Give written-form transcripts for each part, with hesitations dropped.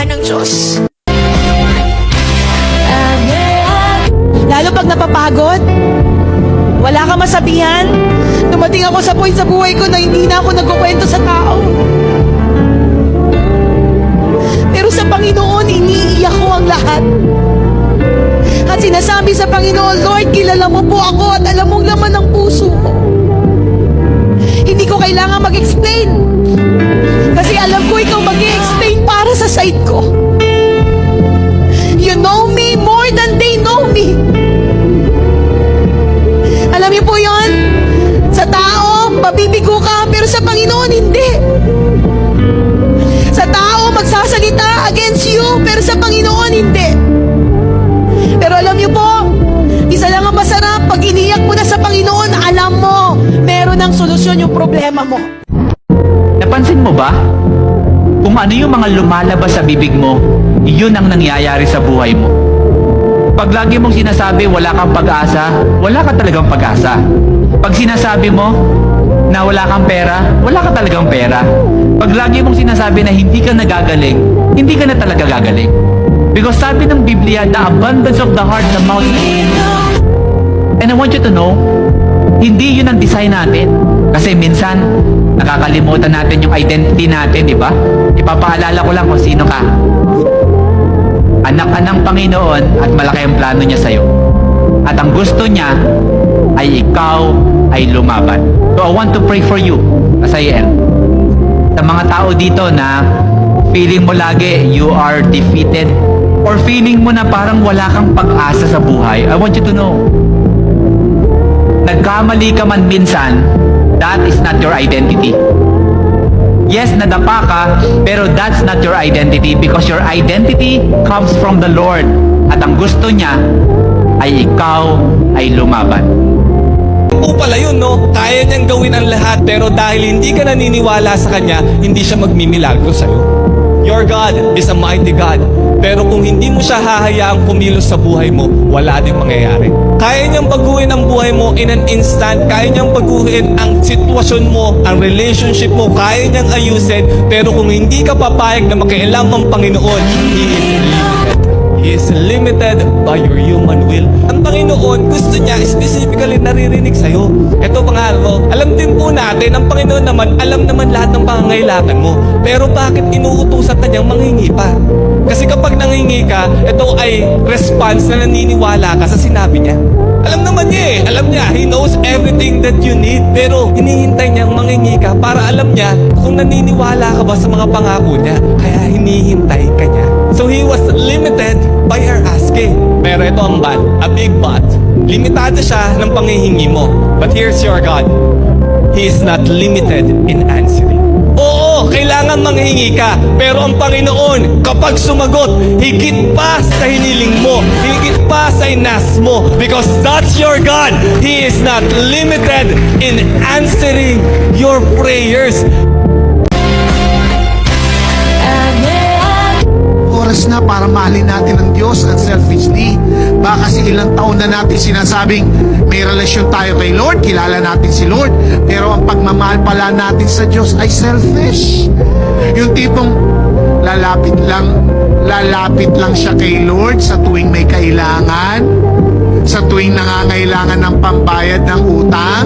ng Diyos. Lalo pag napapagod, wala kang masabihan. Dumating ako sa point sa buhay ko na hindi na ako nagkukwento sa tao. Pero sa Panginoon, iniiyak ko ang lahat. At sinasabi sa Panginoon, Lord, kilala mo po ako at alam mong laman ng puso ko. Hindi ko kailangan mag-explain. Kasi alam ko ikaw mag-i-explain para sa side ko. You know me more than they know me. Alam niyo po yun? Sa tao, mabibigo ka, pero sa Panginoon, hindi. Sa tao, magsasalita against you, pero sa Panginoon, hindi. Pero alam niyo po, isa lang ang masarap, pag iniyak mo na sa Panginoon, alam mo, meron ng solusyon yung problema mo. Napansin mo ba? Kung ano yung mga lumalabas sa bibig mo, yun ang nangyayari sa buhay mo. Pag lagi mong sinasabi wala kang pag-asa, wala ka talagang pag-asa. Pag sinasabi mo na wala kang pera, wala ka talagang pera. Pag lagi mong sinasabi na hindi ka nagagaling, hindi ka na talaga gagaling. Because sabi ng Biblia, the abundance of the heart, the mouth. And I want you to know, hindi yun ang design natin. Kasi minsan, nakakalimutan natin yung identity natin, di ba? Ipapaalala ko lang kung sino ka. Anak ka ng Panginoon at malaki ang plano niya sa'yo. At ang gusto niya ay ikaw ay lumaban. So I want to pray for you as I end. Sa mga tao dito na feeling mo lagi you are defeated or feeling mo na parang wala kang pag-asa sa buhay, I want you to know, nagkamali ka man minsan, that is not your identity. Yes, nadapa ka, pero that's not your identity because your identity comes from the Lord. At ang gusto niya ay ikaw ay lumaban. O pala yun, no? Kaya niyang gawin ang lahat, pero dahil hindi ka naniniwala sa Kanya, hindi siya magmimilagro sa'yo. Your God is a mighty God. Pero kung hindi mo siya hahayaang kumilos sa buhay mo, wala din mangyayari. Kaya niyang baguhin ang buhay mo in an instant. Kaya niyang baguhin ang sitwasyon mo, ang relationship mo. Kaya niyang ayusin. Pero kung hindi ka papayag na makialam ang Panginoon, He is limited by your human will. Ang Panginoon, gusto niya specifically naririnig sa'yo. Ito pangalo, alam din po natin, ang Panginoon naman, alam naman lahat ng pangangailangan mo. Pero bakit inuutusan ka niyang manghingi pa? Kasi kapag nanghingi ka, ito ay response na naniniwala ka sa sinabi niya. Alam naman niya eh. Alam niya, He knows everything that you need. Pero hinihintay niyang manghingi ka para alam niya kung naniniwala ka ba sa mga pangako niya. Kaya hinihintay ka niya. So He was limited by her asking. Pero ito ang but, a big but. Limitado siya ng panghihingi mo. But here's your God. He is not limited in answering. Oo, kailangan manghingi ka. Pero ang Panginoon, kapag sumagot, higit pa sa hiniling mo, higit pa sa inas mo. Because that's your God. He is not limited in answering your prayers. Oras na para mahalin natin ang Diyos unselfishly. Baka kasi ilang taon na natin sinasabing may relasyon tayo kay Lord, kilala natin si Lord, pero ang pagmamahal pala natin sa Diyos ay selfish. Yung tipong lalapit lang siya kay Lord sa tuwing may kailangan, sa tuwing nangangailangan ng pambayad ng utang.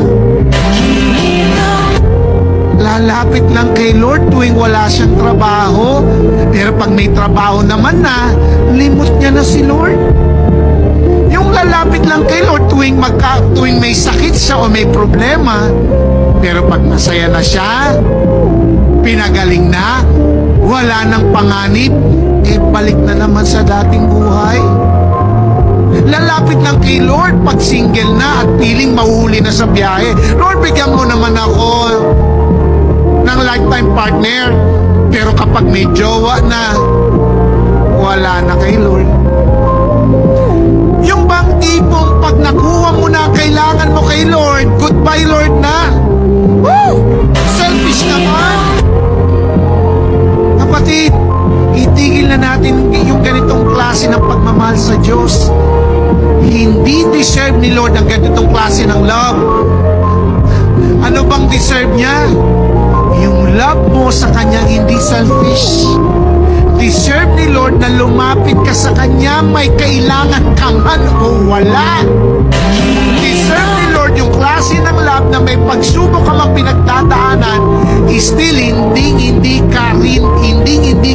Lalapit lang kay Lord tuwing wala siyang trabaho. Pero pag may trabaho naman na, limot niya na si Lord. Yung lalapit lang kay Lord tuwing may sakit siya o may problema. Pero pag masaya na siya, pinagaling na, wala nang panganib, balik na naman sa dating buhay. Lalapit lang kay Lord pag single na at piling mahuhuli na sa biyahe. Lord, bigyan mo naman ako ng lifetime partner. Pero kapag may jowa na, wala na kay Lord. Yung bang tipong pag nakuha mo na ang kailangan mo kay Lord, goodbye Lord na. Woo! Selfish naman. Kapatid, itigil na natin yung ganitong klase ng pagmamahal sa Diyos. Hindi deserve ni Lord ang ganitong klase ng love. Ano bang deserve niya? Yung love mo sa Kanya hindi selfish. Deserve ni Lord na lumapit ka sa Kanya, may kailangan ka man o wala. Deserve ni Lord yung klase ng love na may pagsubok ka mang pinagdadaanan, still hindi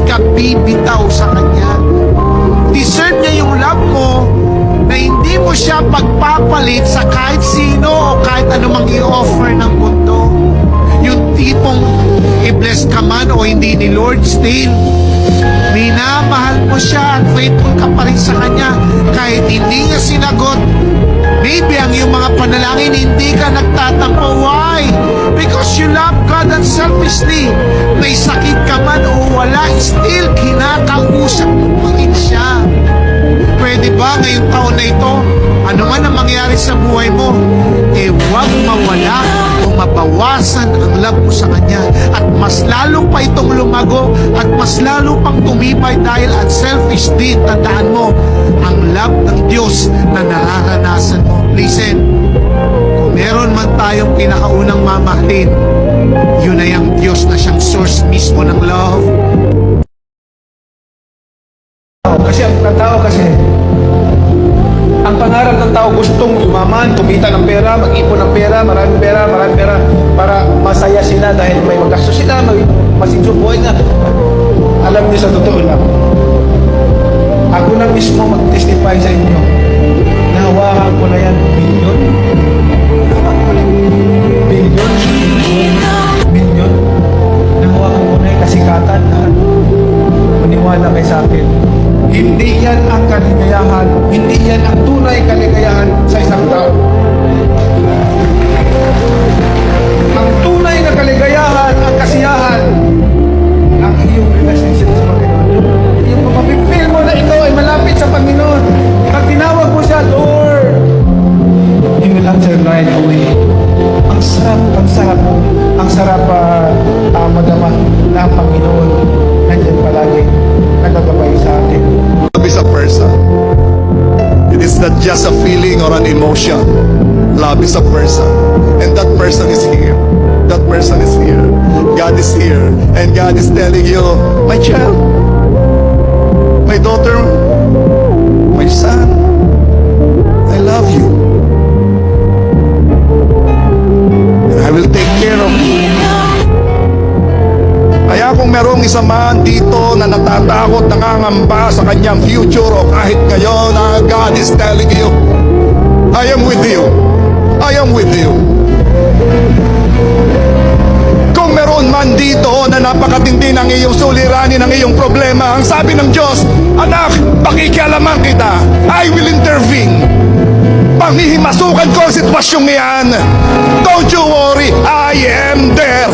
ka bibitaw sa Kanya. Deserve niya yung love mo na hindi mo siya pagpapalit sa kahit sino o kahit anumang i-offer ng mundo. Yung tipong i-bless ka man o hindi ni Lord, still minamahal mo siya at faithful ka pa rin sa Kanya kahit hindi niya sinagot. Maybe ang iyong mga panalangin hindi ka nagtatampo. Why? Because you love God unselfishly. May sakit ka man o wala, still kinakausap mo pa rin siya. Pwede ba ngayong taon na ito, ano man ang mangyari sa buhay mo, huwag mawala o mabawasan ang love mo sa Kanya. At mas lalo pa itong lumago at mas lalo pang tumibay dahil unselfish din. Tandaan mo, ang love ng Diyos na nararanasan mo. Listen, kung meron man tayong pinakaunang mamahalin, yun ay ang Diyos na siyang source mismo ng love. Kasi ang tao kasi, ang pangarap ng tao gustong umaman, kumita ng pera, mag-ipon ng pera, maraming pera, para masaya sila dahil may magasto sila, may masinso buhay na. Alam niyo sa totoo lang, ako na mismo mag-testify sa inyo, nahawakan ko na yan, bilyon. Nahawakan ko na bilyon. Nahawakan ko na yung kasikatan, lahat. Maniwala kayo sa akin. Hindi yan ang kaligayahan, hindi yan ang tunay kaligayahan sa isang tao. Ang tunay na kaligayahan, ang kasiyahan, ang iyong relationship sa Panginoon. Yung mapipil mo na ikaw ay malapit sa Panginoon. Pag tinawag mo siya, Lord, you will answer right away. Ang sarap madama na ang Panginoon nandiyan palagi, nagagabay sa atin. Love is a person. It is not just a feeling or an emotion. Love is a person. And that person is here. That person is here. God is here. And God is telling you, my child, my daughter, my son, I love you. And I will take care of you. Kaya kung merong isa man dito na natatakot, nangangamba sa kanyang future o kahit ngayon, God is telling you, I am with you. I am with you. Kung meron man dito na napakatindi ng iyong suliranin, ng iyong problema, ang sabi ng Diyos, anak, pakikialaman kita. I will intervene. Panghihimasukan ko ang sitwasyong iyan. Don't you worry, I am there.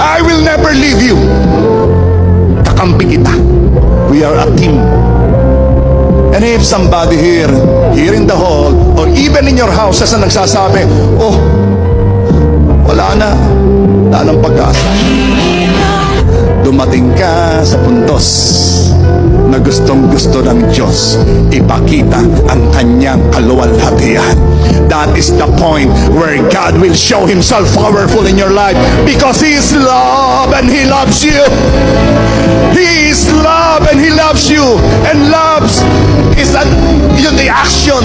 I will never leave you. Kakampi kita. We are a team. And if somebody here in the hall, or even in your house, na nagsasabi, oh, wala nang pag-asa. Dumating ka sa puntos na gustong-gusto ng Diyos ipakita ang kanyang kaluwalhatian. That is the point where God will show Himself powerful in your life because He is love and He loves you. He is love and He loves you. And loves is yun the action.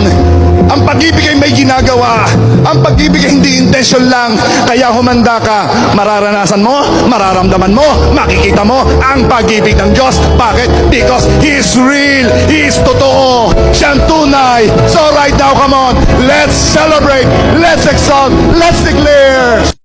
Ang pag-ibig ay may ginagawa. Ang pag-ibig ay hindi intention lang. Kaya humanda ka. Mararanasan mo, mararamdaman mo, makikita mo ang pag-ibig ng Diyos. Bakit? Because He is real. He is totoo. Siyang tunay. So right now, come on. Let's celebrate. Let's exalt. Let's declare.